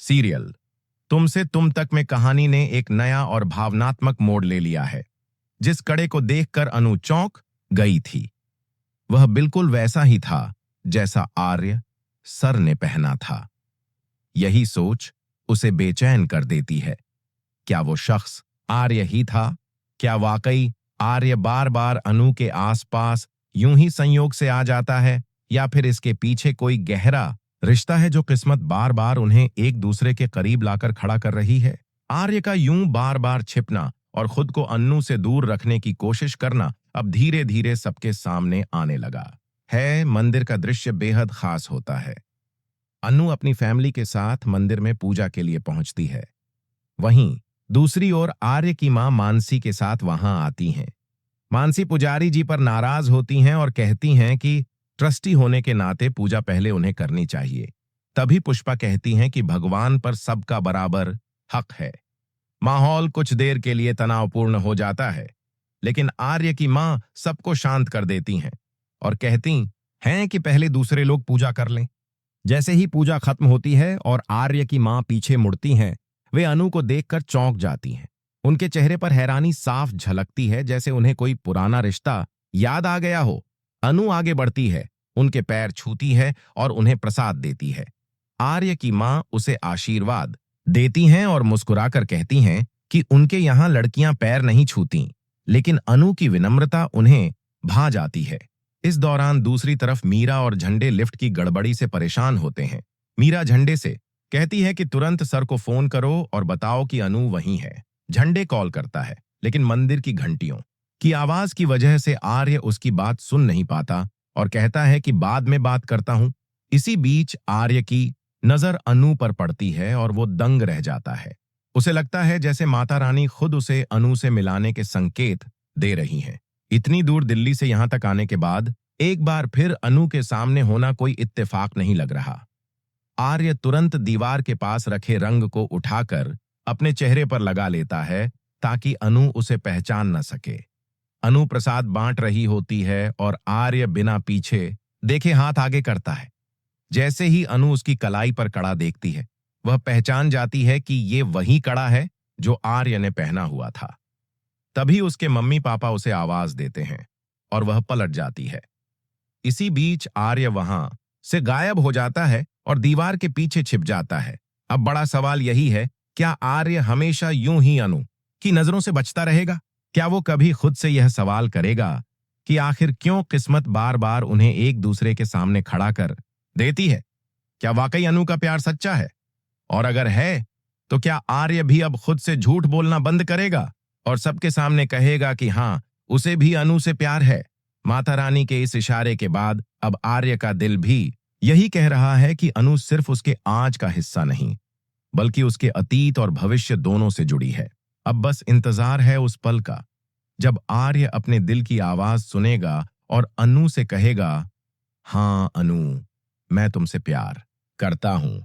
Serial तुमसे तुम तक में कहानी ने एक नया और भावनात्मक मोड़ ले लिया है। जिस कड़े को देखकर अनु चौंक गई थी, वह बिल्कुल वैसा ही था जैसा आर्य सर ने पहना था। यही सोच उसे बेचैन कर देती है। क्या वो शख्स आर्य ही था? क्या वाकई आर्य बार बार अनु के आसपास यूं ही संयोग से आ जाता है, या फिर इसके पीछे कोई गहरा रिश्ता है जो किस्मत बार बार उन्हें एक दूसरे के करीब लाकर खड़ा कर रही है? आर्य का यूं बार बार छिपना और खुद को अन्नू से दूर रखने की कोशिश करना अब धीरे धीरे सबके सामने आने लगा है। मंदिर का दृश्य बेहद खास होता है। अनु अपनी फैमिली के साथ मंदिर में पूजा के लिए पहुंचती है। वहीं दूसरी ओर आर्य की मां मानसी के साथ वहां आती हैं। मानसी पुजारी जी पर नाराज होती हैं और कहती हैं कि ट्रस्टी होने के नाते पूजा पहले उन्हें करनी चाहिए। तभी पुष्पा कहती हैं कि भगवान पर सबका बराबर हक है। माहौल कुछ देर के लिए तनावपूर्ण हो जाता है, लेकिन आर्य की मां सबको शांत कर देती हैं और कहती हैं कि पहले दूसरे लोग पूजा कर लें। जैसे ही पूजा खत्म होती है और आर्य की मां पीछे मुड़ती हैं, वे अनु को देखकर चौंक जाती हैं। उनके चेहरे पर हैरानी साफ झलकती है, जैसे उन्हें कोई पुराना रिश्ता याद आ गया हो। अनु आगे बढ़ती है, उनके पैर छूती है और उन्हें प्रसाद देती है। आर्य की मां उसे आशीर्वाद देती हैं और मुस्कुराकर कहती हैं कि उनके यहां लड़कियां पैर नहीं छूती, लेकिन अनु की विनम्रता उन्हें भा जाती है। इस दौरान दूसरी तरफ मीरा और झंडे लिफ्ट की गड़बड़ी से परेशान होते हैं। मीरा झंडे से कहती है कि तुरंत सर को फोन करो और बताओ कि अनु वहीं है। झंडे कॉल करता है, लेकिन मंदिर की घंटियों की आवाज की वजह से आर्य उसकी बात सुन नहीं पाता और कहता है कि बाद में बात करता हूं। इसी बीच आर्य की नजर अनु पर पड़ती है और वो दंग रह जाता है। उसे लगता है जैसे माता रानी खुद उसे अनु से मिलाने के संकेत दे रही हैं। इतनी दूर दिल्ली से यहां तक आने के बाद एक बार फिर अनु के सामने होना कोई इत्तेफाक नहीं लग रहा। आर्य तुरंत दीवार के पास रखे रंग को उठाकर अपने चेहरे पर लगा लेता है ताकि अनु उसे पहचान न सके। अनु प्रसाद बांट रही होती है और आर्य बिना पीछे देखे हाथ आगे करता है। जैसे ही अनु उसकी कलाई पर कड़ा देखती है, वह पहचान जाती है कि ये वही कड़ा है जो आर्य ने पहना हुआ था। तभी उसके मम्मी पापा उसे आवाज देते हैं और वह पलट जाती है। इसी बीच आर्य वहां से गायब हो जाता है और दीवार के पीछे छिप जाता है। अब बड़ा सवाल यही है, क्या आर्य हमेशा यूं ही अनु की नजरों से बचता रहेगा? क्या वो कभी खुद से यह सवाल करेगा कि आखिर क्यों किस्मत बार बार उन्हें एक दूसरे के सामने खड़ा कर देती है? क्या वाकई अनु का प्यार सच्चा है? और अगर है, तो क्या आर्य भी अब खुद से झूठ बोलना बंद करेगा और सबके सामने कहेगा कि हाँ, उसे भी अनु से प्यार है? माता रानी के इस इशारे के बाद अब आर्य का दिल भी यही कह रहा है कि अनु सिर्फ उसके आज का हिस्सा नहीं, बल्कि उसके अतीत और भविष्य दोनों से जुड़ी है। अब बस इंतजार है उस पल का, जब आर्य अपने दिल की आवाज सुनेगा और अनु से कहेगा, हाँ अनु, मैं तुमसे प्यार करता हूं।